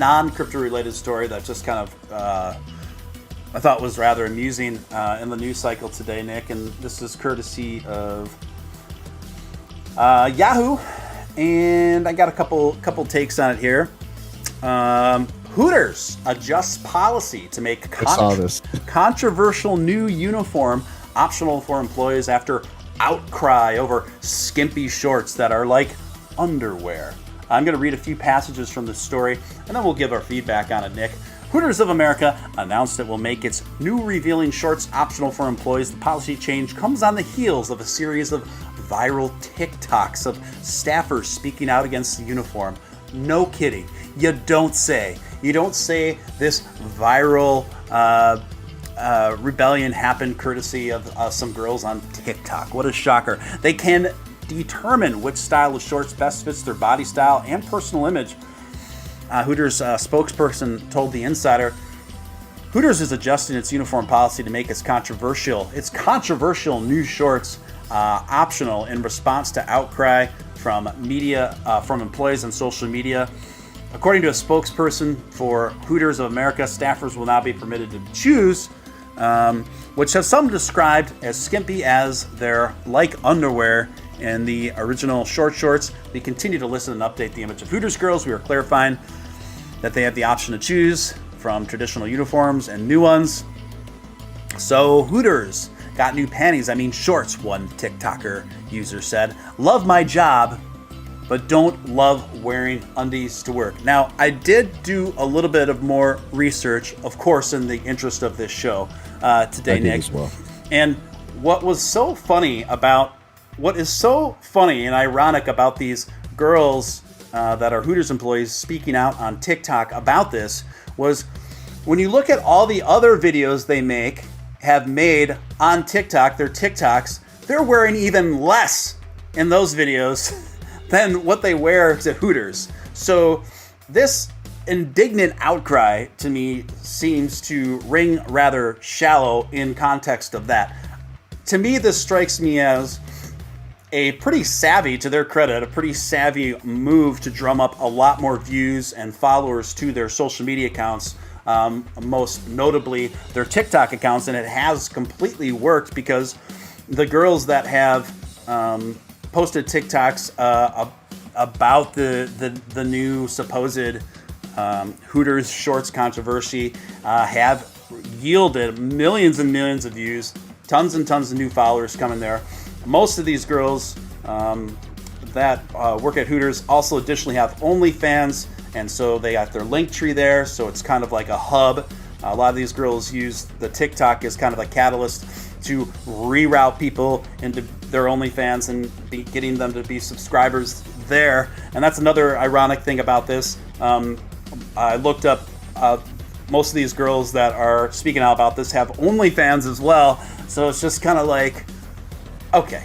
non-crypto related story that just kind of I thought was rather amusing in the news cycle today, Nick. And this is courtesy of Yahoo, and I got a couple takes on it here. Hooters adjusts policy to make controversial new uniform optional for employees after outcry over skimpy shorts that are like underwear. I'm going to read a few passages from this story, and then we'll give our feedback on it, Nick. Hooters of America announced it will make its new revealing shorts optional for employees. The policy change comes on the heels of a series of viral TikToks of staffers speaking out against the uniform. No kidding. You don't say. You don't say this viral rebellion happened courtesy of some girls on TikTok. What a shocker. They can determine which style of shorts best fits their body style and personal image. Hooters spokesperson told The Insider, Hooters is adjusting its uniform policy to make its controversial new shorts optional in response to outcry from employees on social media. According to a spokesperson for Hooters of America, staffers will now be permitted to choose, which has some described as skimpy as their like underwear in the original shorts. We continue to listen and update the image of Hooters girls. We are clarifying that they have the option to choose from traditional uniforms and new ones. So Hooters got new panties, shorts, one TikToker user said. Love my job, but don't love wearing undies to work. Now, I did do a little bit of more research, of course, in the interest of this show today, Nick. As well. And what is so funny and ironic about these girls that are Hooters employees speaking out on TikTok about this was when you look at all the other videos they have made on TikTok, their TikToks, they're wearing even less in those videos than what they wear to Hooters. So this indignant outcry to me seems to ring rather shallow in context of that. To me, this strikes me as a pretty savvy, to their credit, a pretty savvy move to drum up a lot more views and followers to their social media accounts, most notably their TikTok accounts, and it has completely worked because the girls that have posted TikToks about the new supposed Hooters shorts controversy have yielded millions and millions of views, tons and tons of new followers coming there. Most of these girls that work at Hooters also additionally have OnlyFans, and so they got their link tree there, so it's kind of like a hub. A lot of these girls use the TikTok as kind of a catalyst to reroute people into their OnlyFans and getting them to be subscribers there. And that's another ironic thing about this. I looked up most of these girls that are speaking out about this have OnlyFans as well, so it's just kind of like, okay.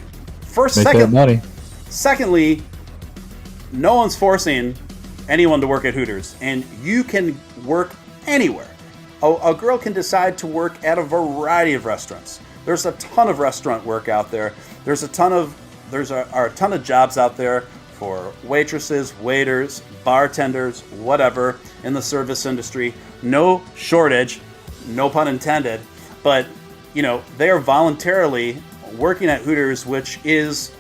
Secondly, no one's forcing anyone to work at Hooters, and you can work anywhere. A girl can decide to work at a variety of restaurants. There's a ton of restaurant work out there. There's a ton of jobs out there for waitresses, waiters, bartenders, whatever in the service industry. No shortage, no pun intended, but they are voluntarily working at Hooters, which is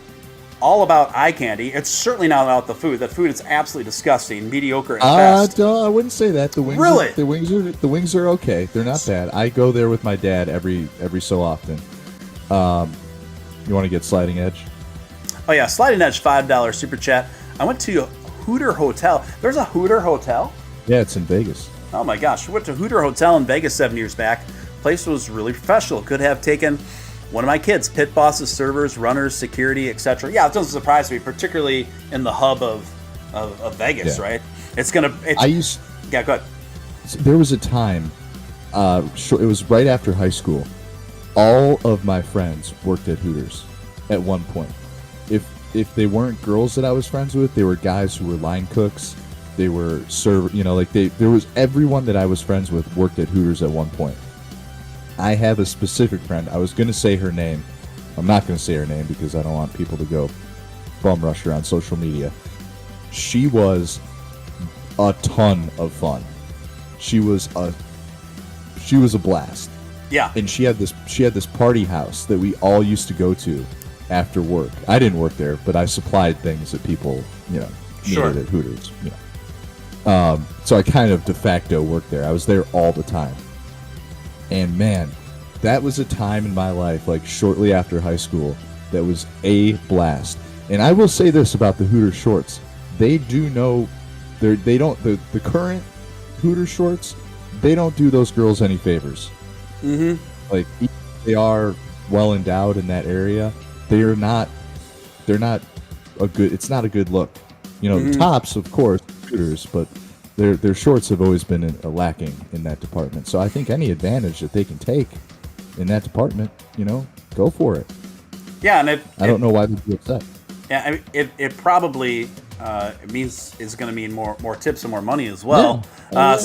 all about eye candy. It's certainly not about the food. The food is absolutely disgusting, mediocre at best. I wouldn't say that. The wings, really? The wings are okay. They're not bad. I go there with my dad every so often. You want to get Sliding Edge? Oh yeah, Sliding Edge $5 super chat. I went to a Hooter Hotel. There's a Hooter Hotel? Yeah, it's in Vegas. Oh my gosh, we went to Hooter Hotel in Vegas 7 years back. Place was really professional. Could have taken one of my kids, pit bosses, servers, runners, security, etc. Yeah, it doesn't surprise me, particularly in the hub of Vegas, right? Go ahead. There was a time, it was right after high school. All of my friends worked at Hooters at one point. If they weren't girls that I was friends with, they were guys who were line cooks. They were there was everyone that I was friends with worked at Hooters at one point. I have a specific friend. I was going to say her name. I'm not going to say her name because I don't want people to go bum rush her on social media. She was a ton of fun. She was a blast. Yeah. And she had this party house that we all used to go to after work. I didn't work there, but I supplied things that people, needed at Hooters. So I kind of de facto worked there. I was there all the time. And man, that was a time in my life, like shortly after high school, that was a blast. And I will say this about the Hooters shorts. They do know the current Hooters shorts, they don't do those girls any favors. Mm-hmm. Like, they are well endowed in that area. They're not it's not a good look. The tops, of course, Hooters, but their shorts have always been lacking in that department. So I think any advantage that they can take in that department, go for it. Yeah, and I don't know why they'd be upset. Yeah, I mean, it probably is going to mean more tips and more money as well. Yeah.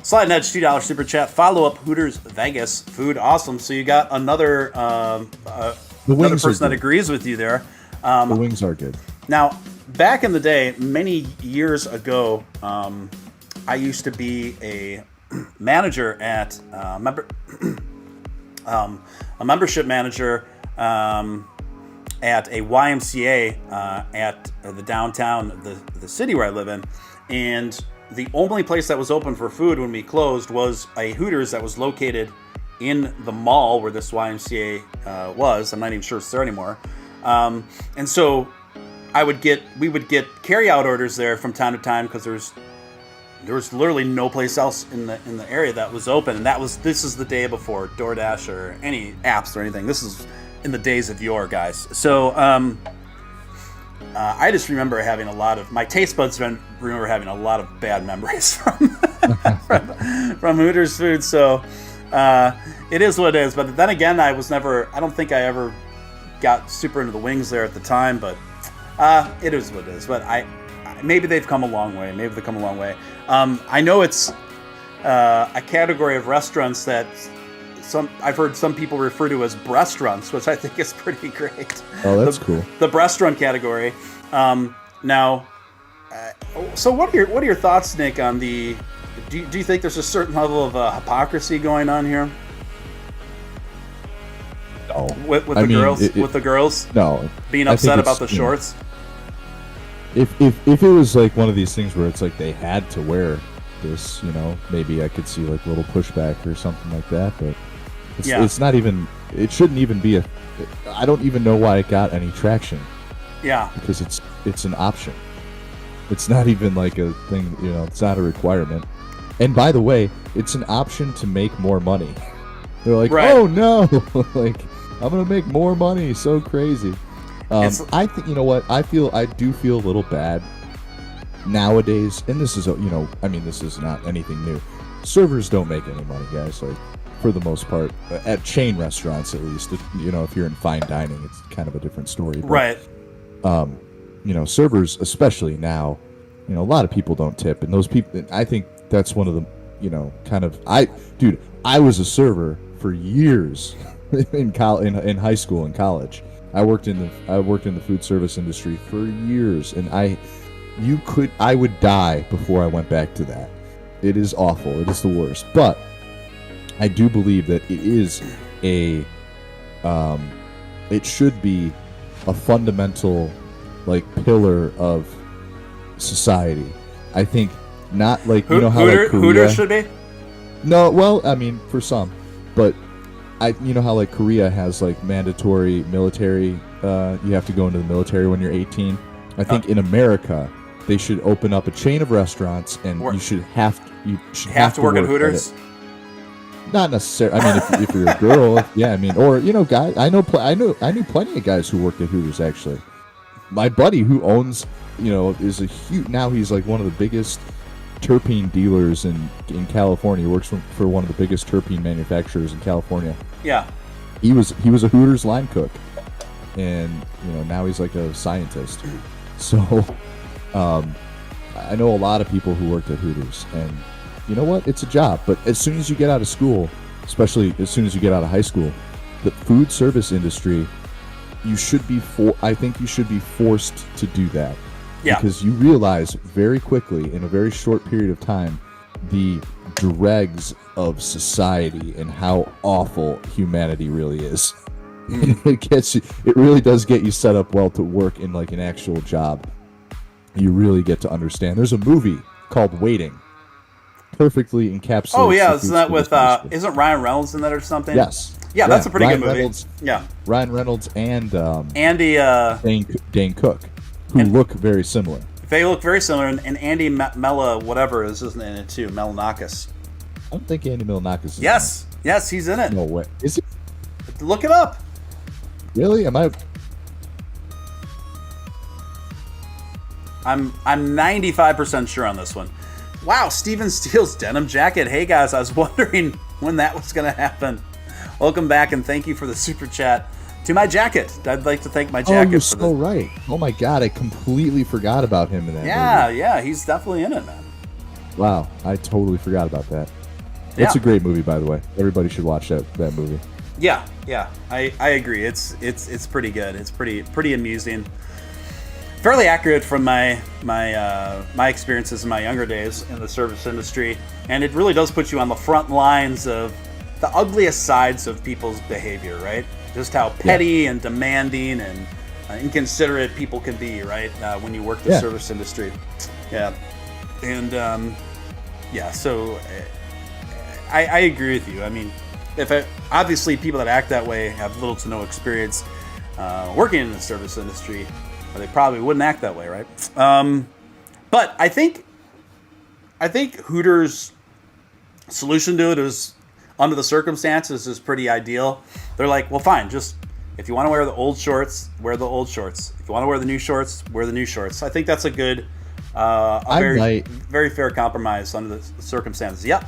Slide Edge $2 super chat. Follow up Hooters Vegas food awesome. So you got another person that agrees with you there. The wings are good. Now, back in the day, many years ago, I used to be a manager at a membership manager at a YMCA at the downtown, the city where I live in, and the only place that was open for food when we closed was a Hooters that was located in the mall where this YMCA was. I'm not even sure it's there anymore. And so we would get carry-out orders there from time to time because there was literally no place else in the area that was open, and this is the day before DoorDash or any apps or anything. This is in the days of yore, guys. So I just remember having my taste buds remember having a lot of bad memories from Hooters food. So it is what it is. But then again, I don't think I ever got super into the wings there at the time, but it is what it is. But maybe they've come a long way. I know it's a category of restaurants that I've heard some people refer to as breastrunts, which I think is pretty great. Oh, that's cool. The breastrunt category. Now, so what are your thoughts, Nick, on the? Do you think there's a certain level of hypocrisy going on here? No. With the girls? No. Being upset about the shorts? If it was like one of these things where it's like they had to wear this, maybe I could see like a little pushback or something like that, but it's not even, it shouldn't even be I don't even know why it got any traction. Yeah. Because it's an option. It's not even like a thing, it's not a requirement. And by the way, it's an option to make more money. They're like, right. Oh no, like I'm going to make more money. So crazy. I think, I do feel a little bad nowadays. And this is, this is not anything new. Servers don't make any money, guys. Like, for the most part, at chain restaurants, at least, if you're in fine dining, it's kind of a different story. But, right. Servers, especially now, a lot of people don't tip, and those people, I think that's one of the, I was a server for years in high school and college. I worked in the food service industry for years, and I would die before I went back to that. It is awful. It is the worst. But I do believe that it is it should be a fundamental, like, pillar of society. I think not like, how like Korea, Hooters should be? No, well, I mean, for some, but how like Korea has like mandatory military, you have to go into the military when you're 18. I think in America, they should open up a chain of restaurants, and you should have to work at Hooters. Not necessarily. I mean, if you're a girl, yeah. I mean, or guys. I knew plenty of guys who worked at Hooters. Actually, my buddy who owns, is a huge. Now he's like one of the biggest terpene dealers in California. He works for one of the biggest terpene manufacturers in California. Yeah. He was a Hooters line cook, and now he's like a scientist. So, I know a lot of people who worked at Hooters, and you know what? It's a job. But as soon as you get out of school, especially as soon as you get out of high school, the food service industry, I think you should be forced to do that. Yeah. Because you realize very quickly, in a very short period of time, the dregs of society and how awful humanity really is. It really does get you set up well to work in like an actual job. You really get to understand. There's a movie called Waiting. Perfectly encapsulates. Oh yeah, isn't that with isn't Ryan Reynolds in that or something? Yes. Yeah, that's a pretty Ryan good movie. Reynolds, yeah. Ryan Reynolds and Andy Dane Cook, who look very similar. They look very similar, and Andy Mella whatever isn't in it too. Melanakis. I don't think Andy Milonakis is Yes, yes, he's in it. No way. Is it? Look it up. Really? Am I? I'm 95% sure on this one. Wow, Steven Steele's denim jacket. Hey guys, I was wondering when that was going to happen. Welcome back, and thank you for the super chat to my jacket. I'd like to thank my jacket. Oh, you're so right. Oh my god, I completely forgot about him in that movie. Yeah, he's definitely in it, man. Wow, I totally forgot about that. It's a great movie, by the way. Everybody should watch that movie. Yeah, I agree. It's pretty good. It's pretty amusing. Fairly accurate from my experiences in my younger days in the service industry, and it really does put you on the front lines of the ugliest sides of people's behavior, right? Just how petty and demanding and inconsiderate people can be, right? When you work the service industry. Yeah, and so I agree with you. I mean, obviously people that act that way have little to no experience working in the service industry, or they probably wouldn't act that way, right? But I think Hooters' solution to it is, under the circumstances, is pretty ideal. They're like, well, fine, just if you want to wear the old shorts, wear the old shorts. If you want to wear the new shorts, wear the new shorts. I think that's a good, very fair compromise under the circumstances. Yep.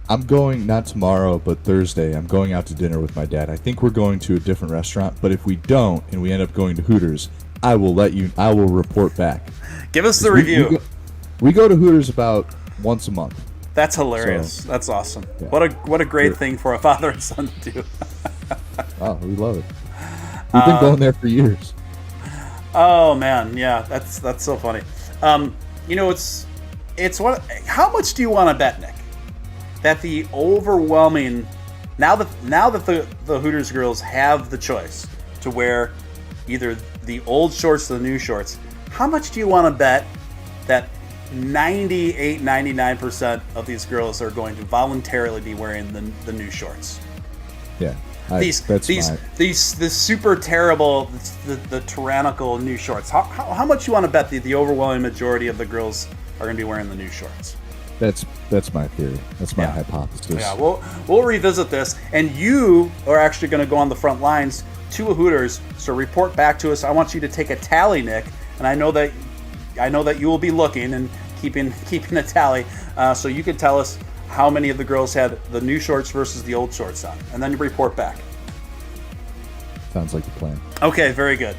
I'm going, not tomorrow, but Thursday, I'm going out to dinner with my dad. I think we're going to a different restaurant, but if we don't and we end up going to Hooters, I will report back. Give us the review. We go to Hooters about once a month. That's hilarious. So, that's awesome. Yeah. What a great thing for a father and son to do. Oh, we love it. We've been going there for years. Oh man, yeah, that's so funny. It's what? How much do you want to bet, Nick, that the overwhelming now that the Hooters girls have the choice to wear either the old shorts or the new shorts, how much do you want to bet that 99% of these girls are going to voluntarily be wearing the new shorts? Yeah. These super terrible, the tyrannical new shorts. How much you want to bet the overwhelming majority of the girls are going to be wearing the new shorts? That's my theory. That's my hypothesis. Yeah, we'll revisit this, and you are actually going to go on the front lines to a Hooters. So report back to us. I want you to take a tally, Nick, and I know that you will be looking and keeping a tally, so you can tell us how many of the girls had the new shorts versus the old shorts on, and then you report back. Sounds like a plan. Okay, very good.